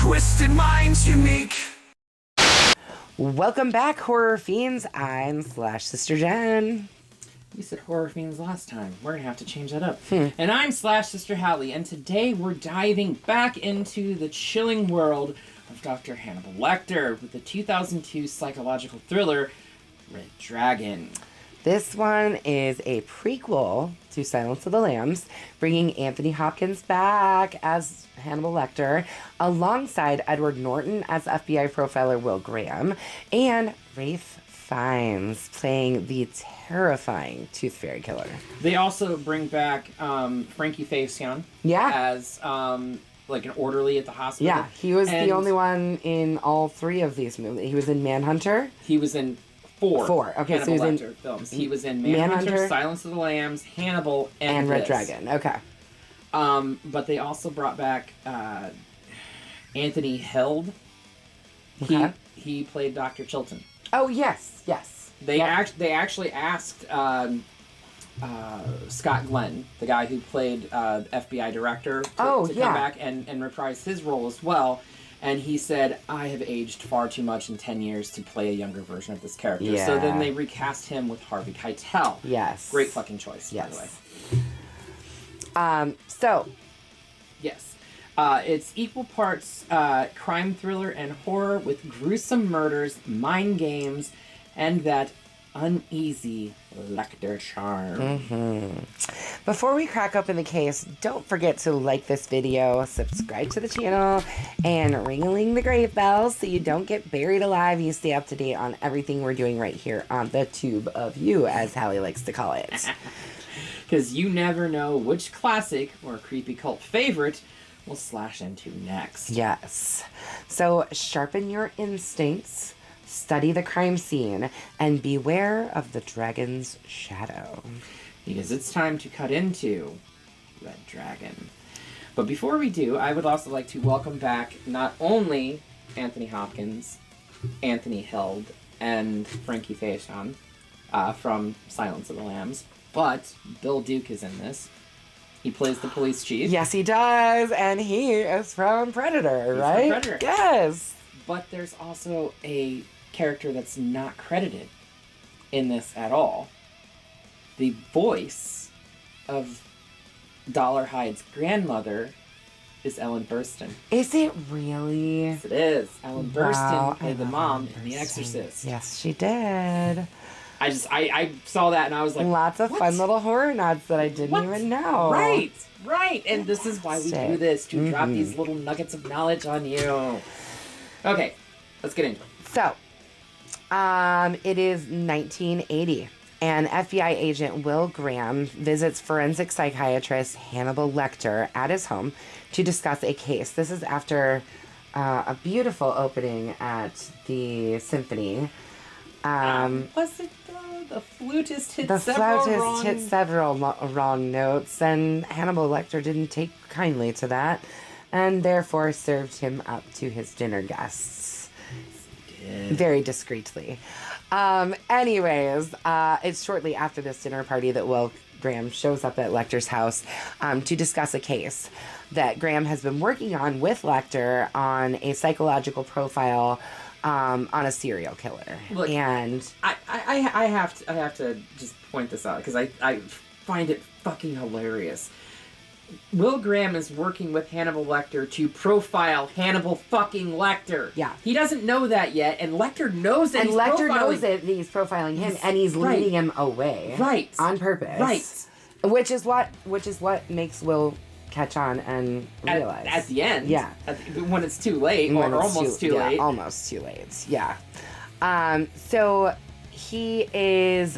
twisted minds unique. Welcome back, Horror Fiends. I'm Sister Jen. You said Horror Fiends last time. We're going to have to change that up. And I'm Sister Hallie, and today we're diving back into the chilling world of Dr. Hannibal Lecter with the 2002 psychological thriller, Red Dragon. This one is a prequel to Silence of the Lambs, bringing Anthony Hopkins back as Hannibal Lecter, alongside Edward Norton as FBI profiler Will Graham, and Ralp Fiennes playing the terrifying Tooth Fairy killer. They also bring back Frankie Fasion as like an orderly at the hospital. Yeah, he was the only one in all three of these movies. He was in Manhunter. He was in four. Okay, Hannibal so he's Lecter in films. He was in Manhunter, Silence of the Lambs, Hannibal, and Red Dragon. Okay. But they also brought back Anthony Held. Okay. He played Dr. Chilton. Oh yes. They actually asked Scott Glen, the guy who played FBI director, to come back and reprise his role as well. And he said, I have aged far too much in 10 years to play a younger version of this character. Yeah. So then they recast him with Harvey Keitel. Yes. Great fucking choice, by the way. Yes. It's equal parts crime thriller and horror with gruesome murders, mind games, and that uneasy Lecter charm. Before we crack open the case, don't forget to like this video, subscribe to the channel, and ring-a-ling the grave bell so you don't get buried alive. You stay up to date on everything we're doing right here on the tube of you, as Hallie likes to call it. Because you never know which classic or creepy cult favorite we'll slash into next. Yes. So sharpen your instincts, study the crime scene, and beware of the dragon's shadow. Because it's time to cut into Red Dragon. But before we do, I would also like to welcome back not only Anthony Hopkins, Anthony Held, and Frankie Fasion from Silence of the Lambs, but Bill Duke is in this. He plays the police chief. Yes, he does, and he is from Predator, right? From Predator. Yes. But there's also a character that's not credited in this at all. The voice of Dollarhyde's grandmother is Ellen Burstyn. Is it really? Yes, it is. Ellen Burstyn played the mom in The Exorcist. Yes, she did. I saw that and I was like, lots of fun little horror nods that I didn't even know. Right. And this is why we do this, to drop these little nuggets of knowledge on you. Okay, let's get into it. So, it is 1980, and FBI agent Will Graham visits forensic psychiatrist Hannibal Lecter at his home to discuss a case. This is after a beautiful opening at the symphony. Was it the flutist hit several wrong notes, and Hannibal Lecter didn't take kindly to that, and therefore served him up to his dinner guests. Very discreetly. Anyways, it's shortly after this dinner party that Will Graham shows up at Lecter's house to discuss a case that Graham has been working on with Lecter on a psychological profile on a serial killer. Look, and I have to just point this out because I find it fucking hilarious. Will Graham is working with Hannibal Lecter to profile Hannibal fucking Lecter. Yeah. He doesn't know that yet, and Lecter knows that knows that he's profiling him, and he's leading him away. Right. On purpose. Right. Which is what makes Will catch on and realize. At the end. Yeah. When it's too late, or almost too late. Yeah, almost too late. Yeah. So he is,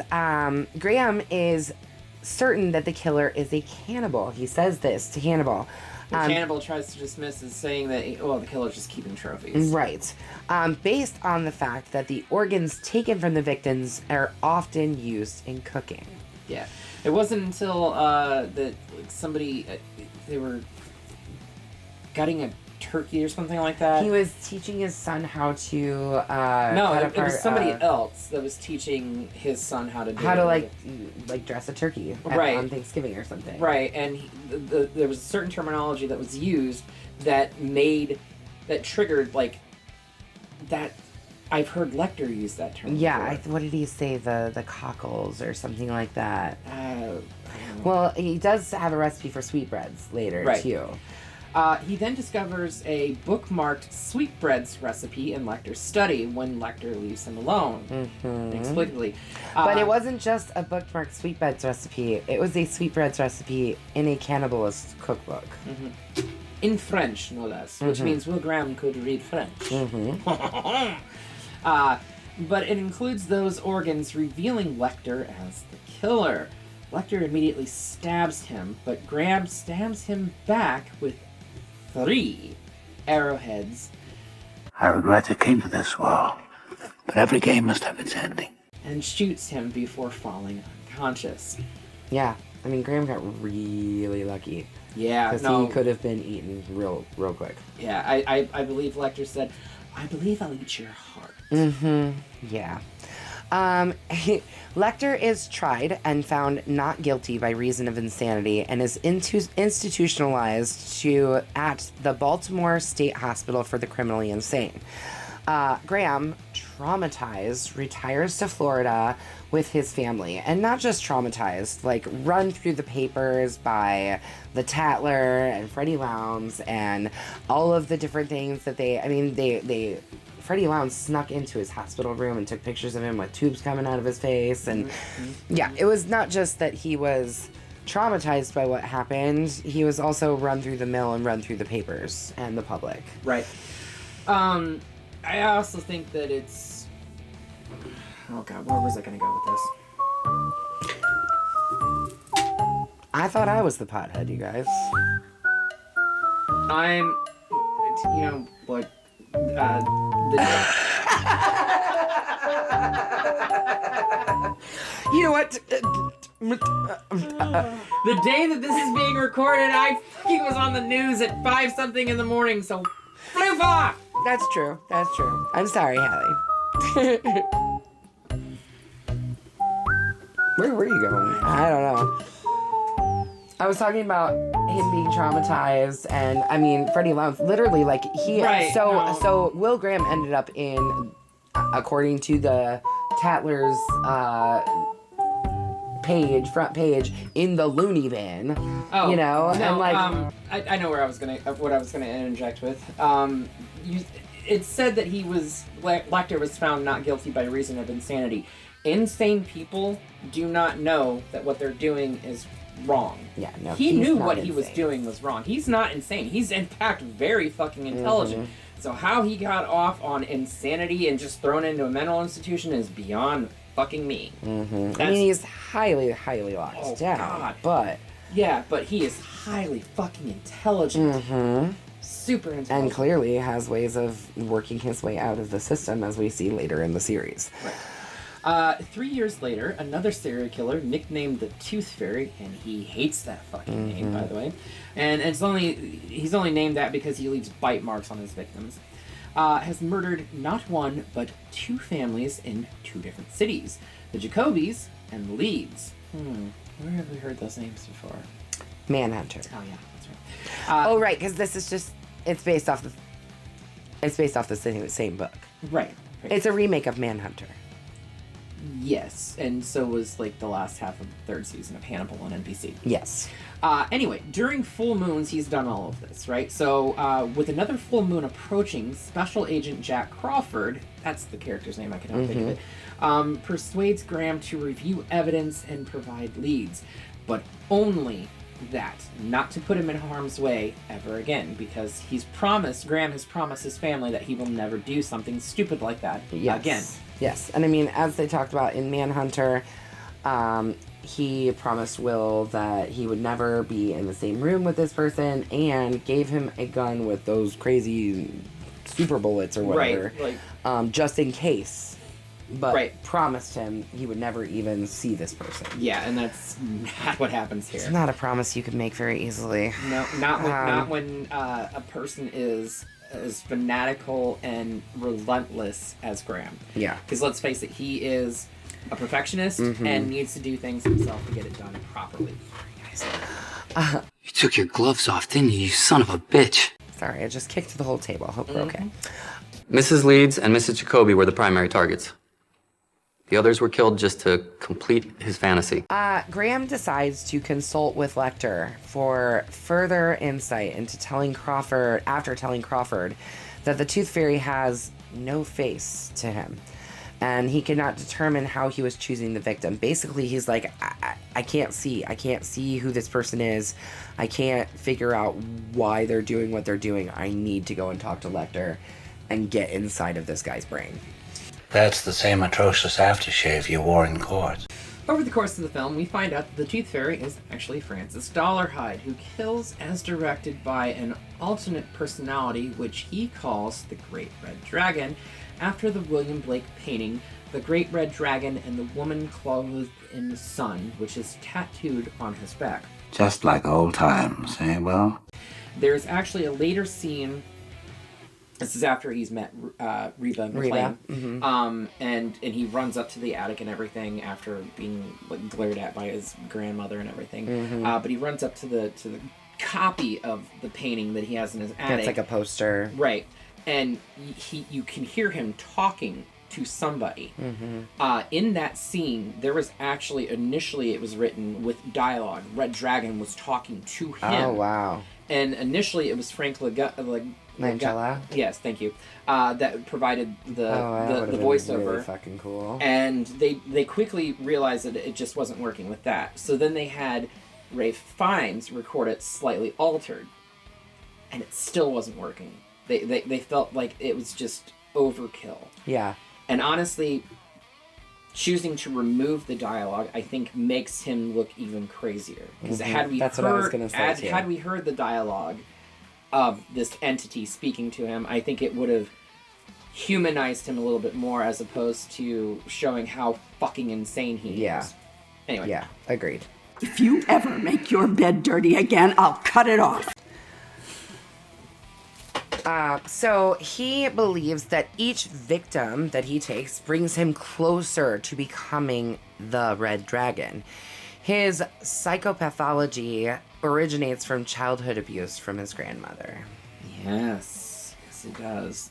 Graham is certain that the killer is a cannibal. He says this to Hannibal. Hannibal tries to dismiss as saying that, the killer's just keeping trophies. Right. Based on the fact that the organs taken from the victims are often used in cooking. Yeah. It wasn't until somebody, they were gutting a turkey or something like that. He was teaching his son how to it was somebody else that was teaching his son how to dress a turkey on Thanksgiving or something. Right, and there was a certain terminology that was used that made that triggered, like, that. I've heard Lecter use that term. Yeah, what did he say? The cockles or something like that. I don't know. Well, he does have a recipe for sweetbreads later, too. He then discovers a bookmarked sweetbreads recipe in Lecter's study when Lecter leaves him alone, inexplicably. But it wasn't just a bookmarked sweetbreads recipe. It was a sweetbreads recipe in a cannibalist cookbook. In French, no less, which means Will Graham could read French. But it includes those organs revealing Lecter as the killer. Lecter immediately stabs him, but Graham stabs him back with 3 arrowheads. I regret it came to this world, but every game must have its ending. And shoots him before falling unconscious. Yeah, I mean, Graham got really lucky. Yeah, because he could have been eaten real quick. Yeah, I believe Lecter said, I believe I'll eat your heart. Yeah. Lecter is tried and found not guilty by reason of insanity and is institutionalized at the Baltimore State Hospital for the Criminally Insane. Graham, traumatized, retires to Florida with his family. And not just traumatized, like run through the papers by the Tatler and Freddy Lounds and all of the different things that they Freddy Lounds snuck into his hospital room and took pictures of him with tubes coming out of his face. And yeah, it was not just that he was traumatized by what happened. He was also run through the mill and run through the papers and the public. Right. I also think that it's... Oh god, where was I going to go with this? I thought I was the pothead, you guys. You know, what... You know what? The day that this is being recorded, I fucking was on the news at 5-something in the morning, so floof off! That's true. That's true. I'm sorry, Hallie. Where were you going? I don't know. I was talking about him being traumatized, and I mean, Freddy Lounds, literally, like, so Will Graham ended up in, according to the Tatler's, front page, in the loony bin, you know, and like... I know what I was gonna interject with. It said that Lecter was found not guilty by reason of insanity. Insane people do not know that what they're doing is wrong. Yeah, no, he knew what he was doing was wrong. He's not insane. He's in fact very fucking intelligent. So how he got off on insanity and just thrown into a mental institution is beyond fucking me. I mean, he's highly locked down. God. But... Yeah, but he is highly fucking intelligent. Super intelligent. And clearly has ways of working his way out of the system, as we see later in the series. Right. 3 years later, another serial killer, nicknamed the Tooth Fairy, and he hates that fucking name, by the way. And he's only named that because he leaves bite marks on his victims. Has murdered not one, but 2 families in 2 different cities. The Jacobys and the Leeds. Where have we heard those names before? Manhunter. Oh, yeah, that's right. Right, because this is just... It's based off the same book. Right. It's a remake of Manhunter. Yes, and so was like the last half of the 3rd season of Hannibal on NBC. Yes. Anyway, during full moons, he's done all of this, right? So, with another full moon approaching, Special Agent Jack Crawford, that's the character's name, I can not think of it, persuades Graham to review evidence and provide leads, but only that, not to put him in harm's way ever again, because Graham has promised his family that he will never do something stupid like that again. Yes, and I mean, as they talked about in Manhunter, he promised Will that he would never be in the same room with this person and gave him a gun with those crazy super bullets or whatever, just in case. But promised him he would never even see this person. Yeah, and that's not what happens here. It's not a promise you can make very easily. No, not when a person is as fanatical and relentless as Graham. Yeah. Because let's face it, he is a perfectionist and needs to do things himself to get it done properly. You took your gloves off, didn't you son of a bitch? Sorry, I just kicked the whole table. Hope we're okay. Mrs. Leeds and Mrs. Jacoby were the primary targets. The others were killed just to complete his fantasy. Graham decides to consult with Lecter for further insight into telling Crawford that the Tooth Fairy has no face to him. And he could not determine how he was choosing the victim. Basically, he's like, I can't see. I can't see who this person is. I can't figure out why they're doing what they're doing. I need to go and talk to Lecter and get inside of this guy's brain. That's the same atrocious aftershave you wore in court. Over the course of the film, we find out that the Tooth Fairy is actually Francis Dollarhyde, who kills as directed by an alternate personality, which he calls the Great Red Dragon, after the William Blake painting, The Great Red Dragon and the Woman Clothed in the Sun, which is tattooed on his back. Just like old times, eh, Will? There's actually a later scene. This is after he's met Reba McClane. And he runs up to the attic and everything after being like glared at by his grandmother and everything. But he runs up to the copy of the painting that he has in his attic. It's like a poster. Right. And you can hear him talking to somebody. In that scene, there was actually, initially it was written with dialogue. Red Dragon was talking to him. Oh, wow. And initially it was Frank Langella? Yes, thank you. That provided the voiceover. Really fucking cool. And they quickly realized that it just wasn't working with that. So then they had Ralp Fiennes record it slightly altered, and it still wasn't working. They felt like it was just overkill. Yeah. And honestly, choosing to remove the dialogue, I think, makes him look even crazier. Because had we That's what I was gonna say, too. had we heard the dialogue of this entity speaking to him, I think it would have humanized him a little bit more, as opposed to showing how fucking insane he is. Anyway. Yeah, agreed. If you ever make your bed dirty again, I'll cut it off. So he believes that each victim that he takes brings him closer to becoming the Red Dragon. His psychopathology originates from childhood abuse from his grandmother. Yes, it does.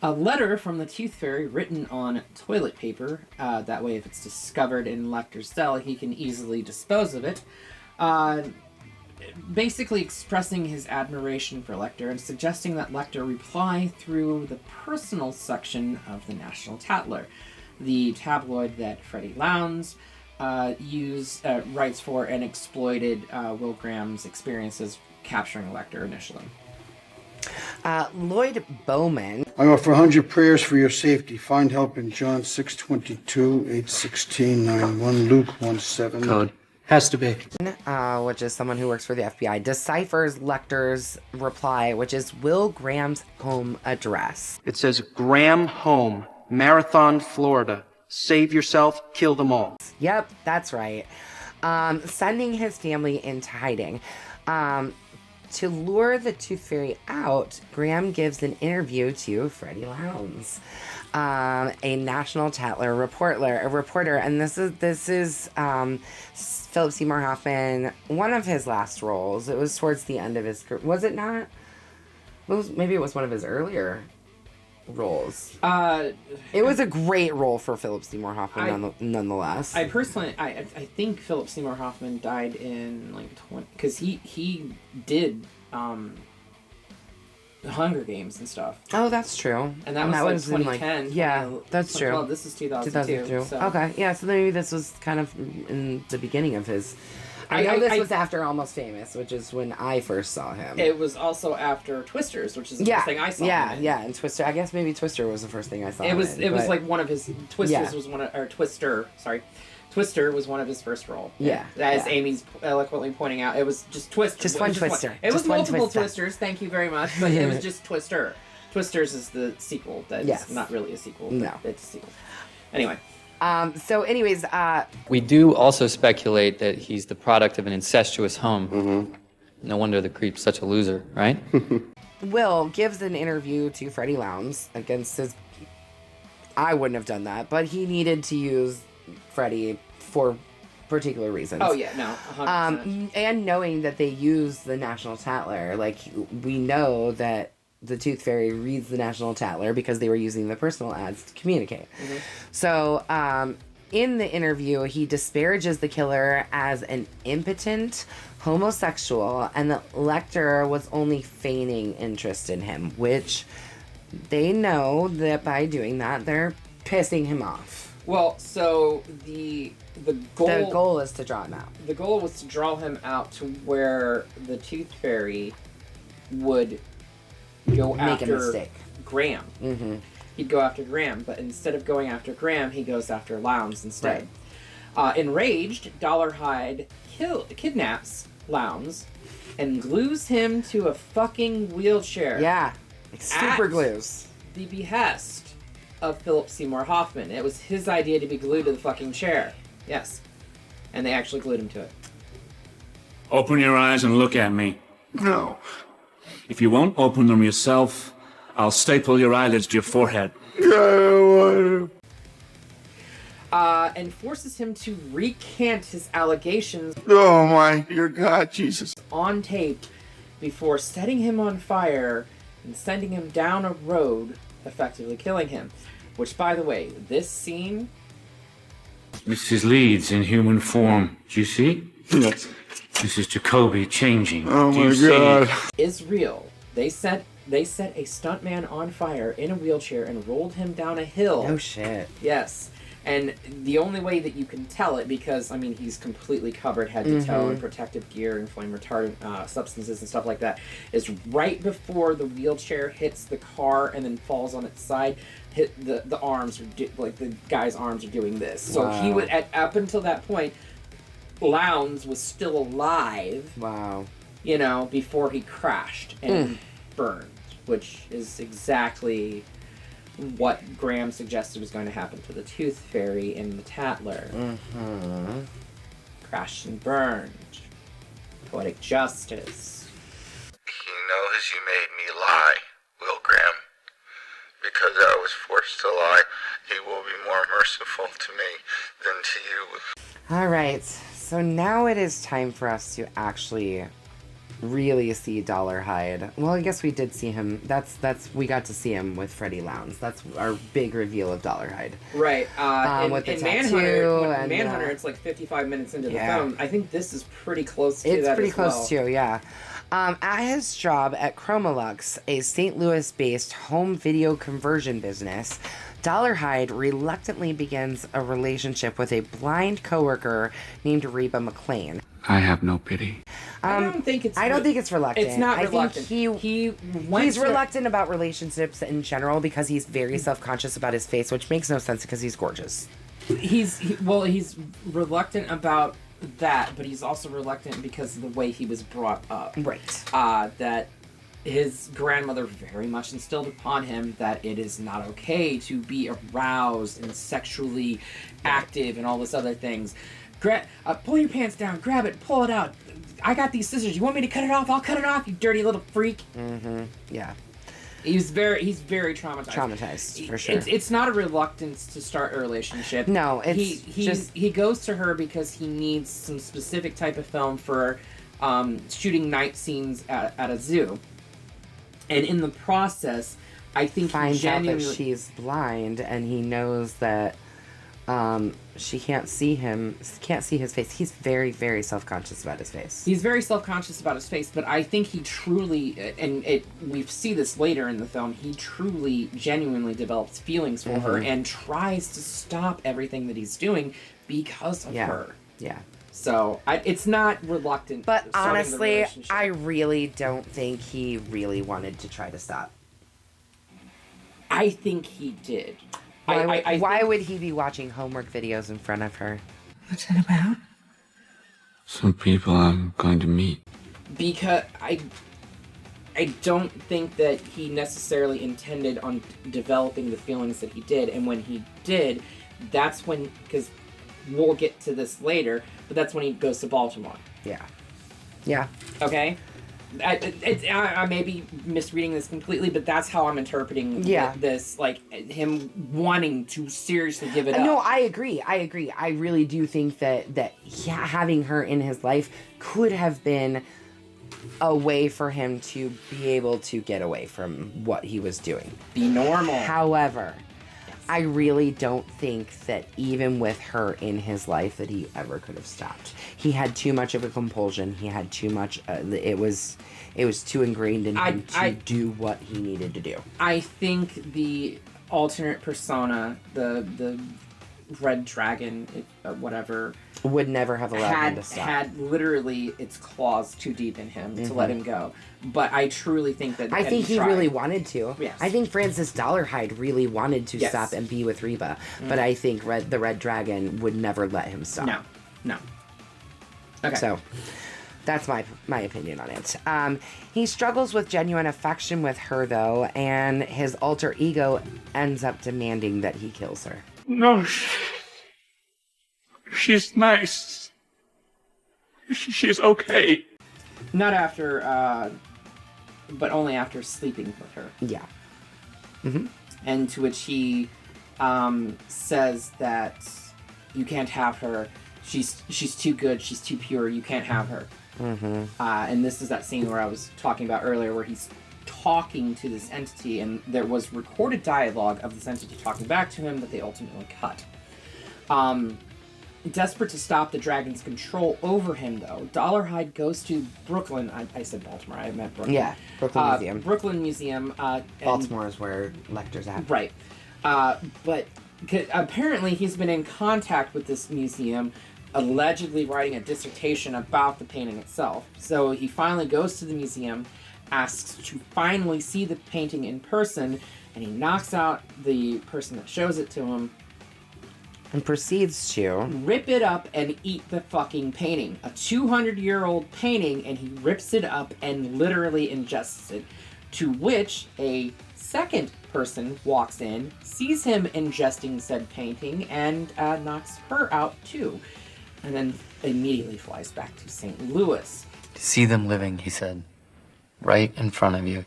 A letter from the Tooth Fairy written on toilet paper. That way, if it's discovered in Lecter's cell, he can easily dispose of it. Basically expressing his admiration for Lecter and suggesting that Lecter reply through the personal section of the National Tatler, the tabloid that Freddy Lounds writes for and exploited Will Graham's experiences capturing Lecter initially. Lloyd Bowman. I offer 100 prayers for your safety. Find help in John 6:22, 8:16, 9:1, Luke 1:7. Code. Has to be. Which is someone who works for the FBI, deciphers Lecter's reply, which is Will Graham's home address. It says Graham Home, Marathon, Florida. Save yourself, kill them all. Yep, that's right. Sending his family into hiding. To lure the Tooth Fairy out, Graham gives an interview to Freddy Lounds, a National Tatler reporter, and this is Phillip Seymore Hoffman, one of his last roles. It was towards the end of his career. Was it not? Maybe it was one of his earlier roles. It was a great role for Phillip Seymore Hoffman, nonetheless. I personally, I think Phillip Seymore Hoffman died in like 20, because he did the Hunger Games and stuff. Oh, that's true. And that was like 2010. Yeah, that's true. Well, this is 2002. So. Okay, yeah, so maybe this was kind of in the beginning of his... I know this was after Almost Famous, which is when I first saw him. It was also after Twisters, which is the first thing I saw him in. Yeah, and Twister. I guess maybe Twister was the first thing I saw him in. It was like one of his... Twister was one of his first roles. Yeah. As Amy's eloquently pointing out, it was just Twister. Just one Twister. It was multiple Twisters, thank you very much, but it was just Twister. Twisters is the sequel. That's not really a sequel. No. It's a sequel. Anyway. So anyways... We do also speculate that he's the product of an incestuous home. No wonder the creep's such a loser, right? Will gives an interview to Freddy Lounds against his... I wouldn't have done that, but he needed to use Freddy for particular reasons. Oh yeah, no, 100%. And knowing that they use the National Tatler, like we know that the Tooth Fairy reads the National Tatler because they were using the personal ads to communicate. Mm-hmm. So, in the interview, he disparages the killer as an impotent homosexual and that Lecter was only feigning interest in him, which they know that by doing that, they're pissing him off. Well, so the goal is to draw him out. The goal was to draw him out to where the Tooth Fairy would go Make after a mistake. Graham. Mm-hmm. He'd go after Graham, but instead of going after Graham, he goes after Lounds instead. Right. Enraged, Dollarhyde kidnaps Lounds and glues him to a fucking wheelchair. Yeah, super glues. The behest of Phillip Seymore Hoffman. It was his idea to be glued to the fucking chair. Yes. And they actually glued him to it. Open your eyes and look at me. No. If you won't open them yourself, I'll staple your eyelids to your forehead. And forces him to recant his allegations. Oh my dear God, Jesus. On tape before setting him on fire and sending him down a road, effectively killing him. Which, by the way, this scene... Mrs. Leeds in human form. Do you see? Yes. This is Jacoby changing. Oh Do my you God. see? Is real. They set a stuntman on fire in a wheelchair and rolled him down a hill. Oh shit. Yes. And the only way that you can tell it, because, I mean, he's completely covered head to toe in protective gear and flame retardant substances and stuff like that, is right before the wheelchair hits the car and then falls on its side, the arms, the guy's arms are doing this. So he would, up until that point, Lounds was still alive. Wow. You know, before he crashed and burned, which is exactly what Graham suggested was going to happen to the Tooth Fairy in the Tatler. Mm-hmm. Crashed and burned. Poetic justice. He knows you made me lie, Will Graham. Because I was forced to lie, he will be more merciful to me than to you. All right, so now it is time for us to actually really see Dollarhyde. Well, I guess we did see him. We got to see him with Freddy Lounds. That's our big reveal of Dollarhyde. Right. With the in tattoo Manhunter, it's like 55 minutes into the film. I think this is pretty close to that as well. It's pretty close too, yeah. At his job at Chromolux, a St. Louis-based home video conversion business, Dollarhyde reluctantly begins a relationship with a blind coworker named Reba McLean. I have no pity. I don't think it's reluctant. It's not reluctant. He's reluctant about relationships in general because he's very self-conscious about his face, which makes no sense because he's gorgeous. He's reluctant about that, but he's also reluctant because of the way he was brought up. Right. That his grandmother very much instilled upon him that it is not okay to be aroused and sexually active and all this other things. Pull your pants down, grab it, pull it out. I got these scissors. You want me to cut it off? I'll cut it off, you dirty little freak. Mm-hmm. Yeah. He's very traumatized. Traumatized, for sure. It's not a reluctance to start a relationship. No, he goes to her because he needs some specific type of film for shooting night scenes at a zoo. And in the process, I think finds out that she's blind, and he knows that she can't see his face. He's very, very self-conscious about his face. He's very self-conscious about his face, but I think he truly, we see this later in the film, he truly, genuinely develops feelings for her and tries to stop everything that he's doing because of her. Yeah. So, it's not reluctant. But honestly, I really don't think he really wanted to try to stop. I think he did. Why would he be watching homework videos in front of her? What's that about? Some people I'm going to meet. Because I don't think that he necessarily intended on developing the feelings that he did. And when he did, that's when, because we'll get to this later, but that's when he goes to Baltimore. Yeah. Yeah. Okay? I may be misreading this completely, but that's how I'm interpreting this, like, him wanting to seriously give it up. No, I agree. I really do think that having her in his life could have been a way for him to be able to get away from what he was doing. Be normal. However, I really don't think that even with her in his life that he ever could have stopped. He had too much of a compulsion. He had too much. It was too ingrained in him to do what he needed to do. I think the alternate persona, the red dragon, whatever, would never have allowed him to stop. Had literally its claws too deep in him to let him go. But I truly think that I think he really wanted to. Yes. I think Francis Dollarhyde really wanted to stop and be with Reba. But I think the Red Dragon would never let him stop. No. Okay. So that's my opinion on it. He struggles with genuine affection with her, though, and his alter ego ends up demanding that he kills her. No, she's nice. She's okay. Not after, but only after sleeping with her. Yeah. Mm-hmm. And to which he says that you can't have her. She's too good. She's too pure. You can't have her. Mm-hmm. And this is that scene where I was talking about earlier, where he's talking to this entity, and there was recorded dialogue of this entity talking back to him that they ultimately cut. Desperate to stop the dragon's control over him, though, Dollarhyde goes to Brooklyn. I said Baltimore. I meant Brooklyn. Yeah, Brooklyn Museum. Brooklyn Museum. Baltimore is where Lecter's at. Right. But apparently he's been in contact with this museum, allegedly writing a dissertation about the painting itself. So he finally goes to the museum, asks to finally see the painting in person, and he knocks out the person that shows it to him. And proceeds to rip it up and eat the fucking painting. A 200-year-old painting, and he rips it up and literally ingests it. To which a second person walks in, sees him ingesting said painting, and knocks her out too. And then immediately flies back to St. Louis. To see them living, he said, right in front of you.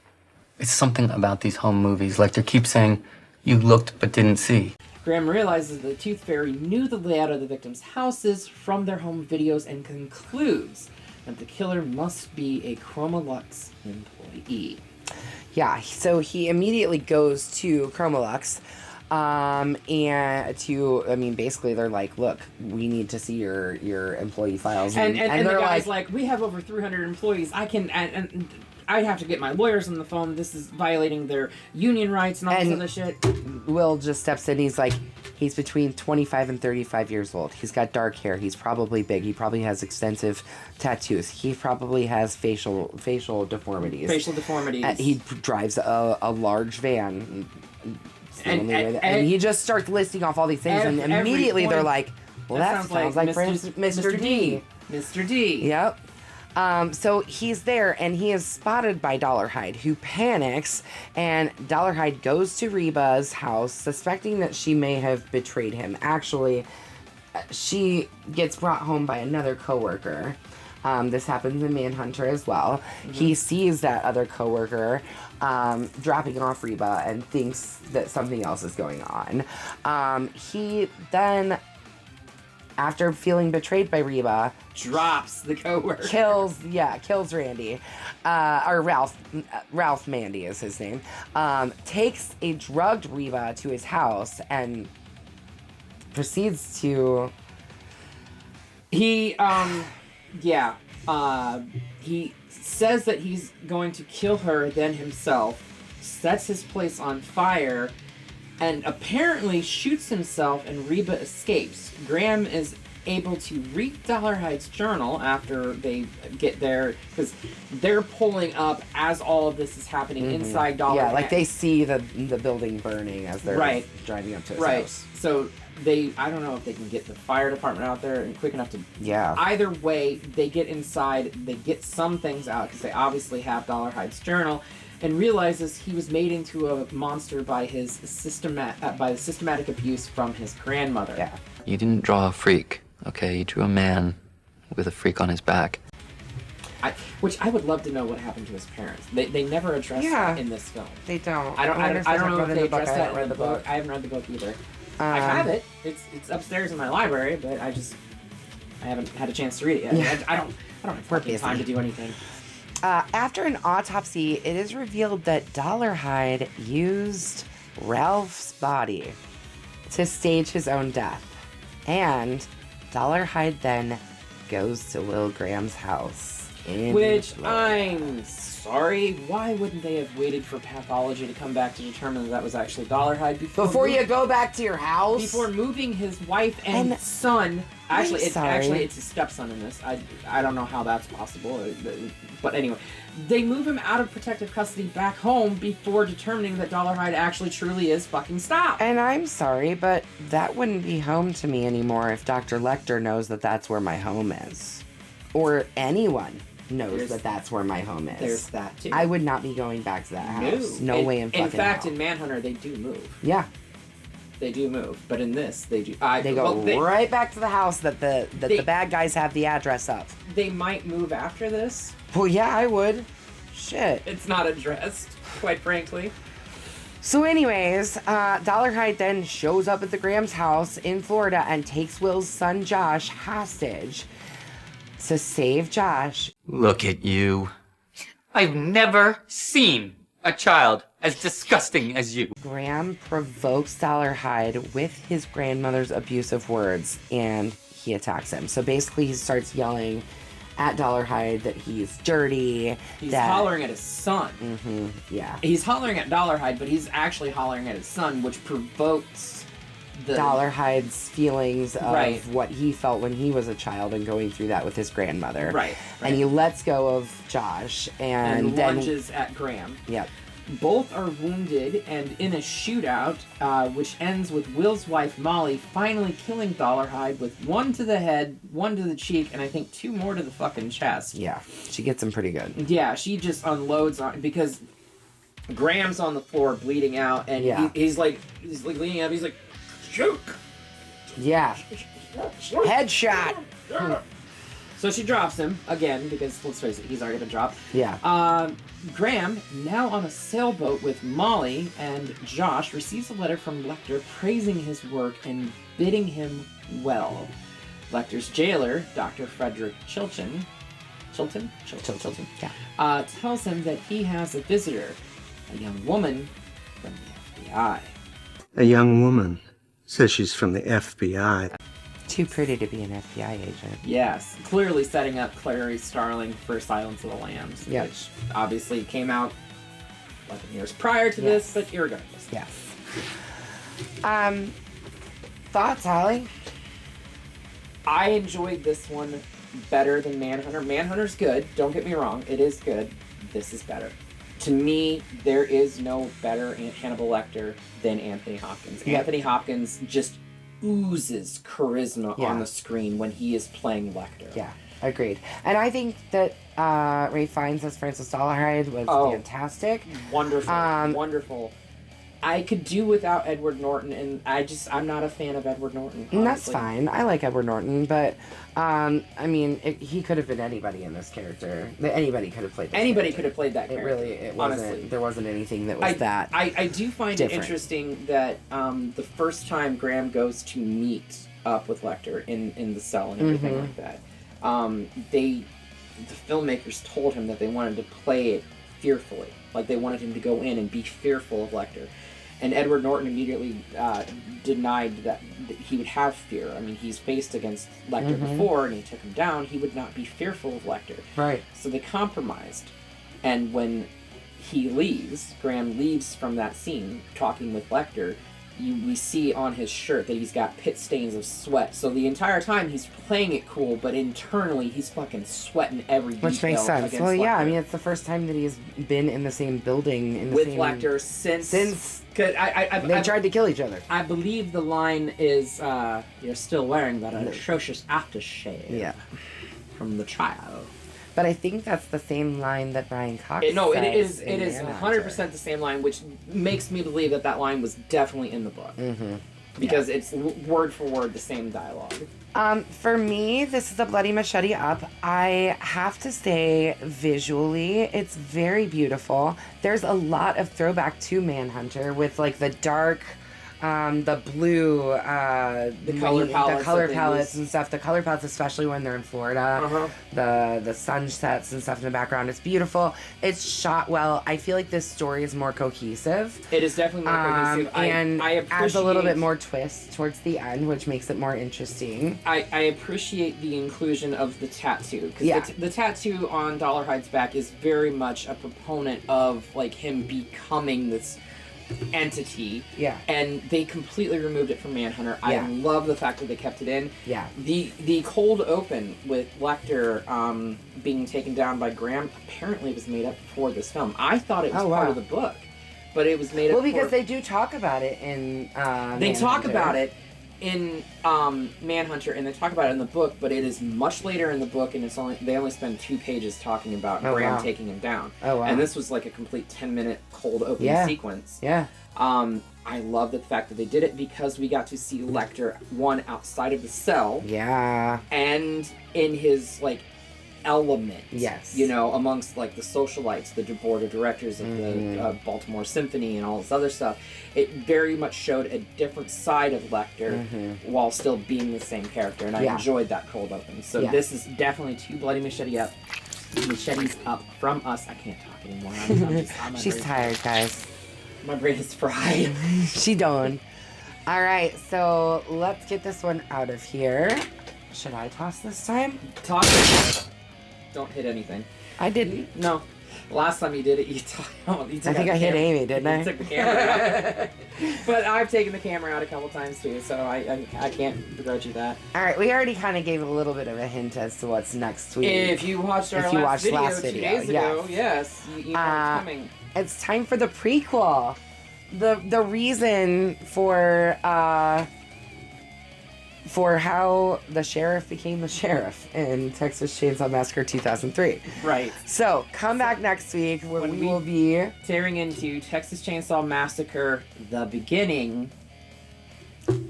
It's something about these home movies. Lecter keeps saying, you looked but didn't see. Graham realizes the Tooth Fairy knew the layout of the victims' houses from their home videos and concludes that the killer must be a Chroma-Lux employee. Yeah, so he immediately goes to Chroma-Lux, and basically they're like, look, we need to see your employee files. And the guy's like, we have over 300 employees. I have to get my lawyers on the phone. This is violating their union rights and all this other shit. Will just steps in. He's like, he's between 25 and 35 years old. He's got dark hair. He's probably big. He probably has extensive tattoos. He probably has facial deformities. He drives a large van. And he just starts listing off all these things, and immediately they're like, well, that sounds like Mr. D. Mr. D. Yep. So he's there, and he is spotted by Dollarhyde, who panics, and Dollarhyde goes to Reba's house, suspecting that she may have betrayed him. Actually, she gets brought home by another coworker. This happens in Manhunter as well. Mm-hmm. He sees that other coworker dropping off Reba and thinks that something else is going on. He then, after feeling betrayed by Reba, drops the coworker. Kills Randy. Or Ralph Mandy is his name. Takes a drugged Reba to his house and proceeds to... He says that he's going to kill her then himself, sets his place on fire, and apparently shoots himself, and Reba escapes. Graham is able to read Dollarhyde's journal after they get there, because they're pulling up as all of this is happening inside Dollarhyde. Yeah, like they see the building burning as they're driving up to his house. So I don't know if they can get the fire department out there and quick enough to... Yeah. Either way, they get inside, they get some things out, because they obviously have Dollarhyde's journal, and realizes he was made into a monster by his systematic abuse from his grandmother. Yeah. You didn't draw a freak, okay? You drew a man with a freak on his back. Which I would love to know what happened to his parents. They never address that in this film. They don't. I don't know if they address that in the book. book. I haven't read the book either. I have it. It's upstairs in my library, but I haven't had a chance to read it yet. Yeah. I don't have fucking time to do anything. After an autopsy, it is revealed that Dollarhyde used Ralph's body to stage his own death. And Dollarhyde then goes to Will Graham's house. Which, I'm sorry, why wouldn't they have waited for pathology to come back to determine that was actually Dollarhyde before you go back to your house? Before moving his wife and son. Actually, it's his stepson in this. I don't know how that's possible. But anyway, they move him out of protective custody back home before determining that Dollarhyde actually truly is fucking stopped. And I'm sorry, but that wouldn't be home to me anymore if Dr. Lecter knows that that's where my home is. Or anyone knows that that's where my home is. There's that too. I would not be going back to that house. No way in fucking fact, hell. in Manhunter, they do move. Yeah. They do move, but in this, they do. They go right back to the house that the bad guys have the address of. They might move after this. Well, yeah, I would. Shit. It's not addressed, quite frankly. So anyways, Dollarhyde then shows up at the Graham's house in Florida and takes Will's son Josh hostage to save Josh. Look at you. I've never seen a child as disgusting as you. Graham provokes Dollarhyde with his grandmother's abusive words, and he attacks him. So basically, he starts yelling at Dollarhyde that he's dirty. He's hollering at his son. Mm-hmm. Yeah. He's hollering at Dollarhyde, but he's actually hollering at his son, which provokes Dollarhyde's feelings of what he felt when he was a child and going through that with his grandmother. Right. And he lets go of Josh and then lunges at Graham. Yep. Both are wounded, and in a shootout, which ends with Will's wife, Molly, finally killing Dollarhyde with one to the head, one to the cheek, and I think two more to the fucking chest. Yeah, she gets him pretty good. Yeah, she just unloads on, because Graham's on the floor bleeding out, and he's like leaning up, he's like, shoot! Yeah. Headshot! So she drops him, again, because, let's face it, he's already been dropped. Yeah. Graham, now on a sailboat with Molly and Josh, receives a letter from Lecter praising his work and bidding him well. Lecter's jailer, Dr. Frederick Chilton, yeah. Tells him that he has a visitor, a young woman from the FBI. A young woman says she's from the FBI. Too pretty to be an FBI agent. Yes, clearly setting up Clarice Starling for Silence of the Lambs, which obviously came out 11 years prior to this, but irregardless. Yes. Thoughts, Holly? I enjoyed this one better than Manhunter. Manhunter's good, don't get me wrong, it is good. This is better. To me, there is no better Hannibal Lecter than Anthony Hopkins. Yep. Anthony Hopkins just oozes charisma on the screen when he is playing Lecter. Yeah, agreed. And I think that Ralp Fiennes as Francis Dollarhyde was fantastic. Wonderful, wonderful. I could do without Edward Norton, and I'm not a fan of Edward Norton. And that's fine. I like Edward Norton, but I mean, he could have been anybody in this character. Anybody could have played that Anybody character. could have played that character. It wasn't, honestly. There wasn't anything that was that I do find different. it interesting that the first time Graham goes to meet up with Lecter in the cell and everything like that, the filmmakers told him that they wanted to play it fearfully. Like, they wanted him to go in and be fearful of Lecter. And Edward Norton immediately denied that he would have fear. I mean, he's faced against Lecter before, and he took him down. He would not be fearful of Lecter. Right. So they compromised. And when he leaves, Graham leaves from that scene, talking with Lecter, we see on his shirt that he's got pit stains of sweat. So the entire time he's playing it cool, but internally he's fucking sweating every detail. Which makes sense. Well, Lecter. yeah, I mean, it's the first time that he's been in the same building with Lecter since they tried to kill each other. I believe the line is, "You're still wearing that atrocious aftershave from the trial." But I think that's the same line that Brian Cox says. It is 100% the same line, which makes me believe that line was definitely in the book. because it's word for word the same dialogue. For me, this is a Bloody Machete Up. I have to say, visually, it's very beautiful. There's a lot of throwback to Manhunter with like the dark, the blue, the color palettes and stuff. The color palettes, especially when they're in Florida. The sunsets and stuff in the background. It's beautiful. It's shot well. I feel like this story is more cohesive. It is definitely more cohesive. And I appreciate, adds a little bit more twist towards the end, which makes it more interesting. I appreciate the inclusion of the tattoo, because the tattoo on Dollarhyde's back is very much a proponent of like him becoming this entity. Yeah. And they completely removed it from Manhunter. I love the fact that they kept it in. Yeah. The cold open with Lecter being taken down by Graham apparently was made up for this film. I thought it was part of the book, but it was made up because they do talk about it in They talk about it in Manhunter, and they talk about it in the book, but it is much later in the book, and they only spend 2 pages talking about Graham taking him down. Oh, wow. And this was like a complete 10-minute cold open sequence. Yeah. I love the fact that they did it because we got to see Lecter, one, outside of the cell. Yeah. And in his, like, element. Yes. You know, amongst, like, the socialites, the board of directors of the Baltimore Symphony and all this other stuff. It very much showed a different side of Lecter while still being the same character. And I enjoyed that cold open. So this is definitely 2 Bloody Machetes up from us. I can't talk anymore. She's tired, guys. My brain is fried. She done. All right, so let's get this one out of here. Should I toss this time? Toss it. Don't hit anything. I didn't. No. Last time you did it, you I think I hit Amy, didn't I? You took the camera out. But I've taken the camera out a couple times too, so I can't begrudge you that. All right, we already kind of gave a little bit of a hint as to what's next week. If you watched our last video 2 days ago, yes, you know what's coming. It's time for the prequel. The reason for how the sheriff became the sheriff in Texas Chainsaw Massacre 2003. Right. So come back next week when we will be tearing into Texas Chainsaw Massacre: The Beginning.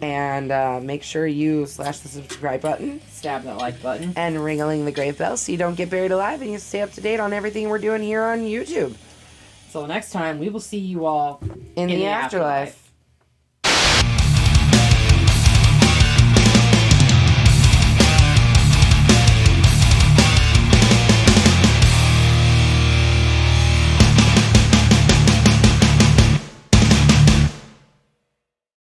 And make sure you slash the subscribe button, stab that like button, and ring-a-ling the grave bell so you don't get buried alive and you stay up to date on everything we're doing here on YouTube. So next time, we will see you all in the afterlife.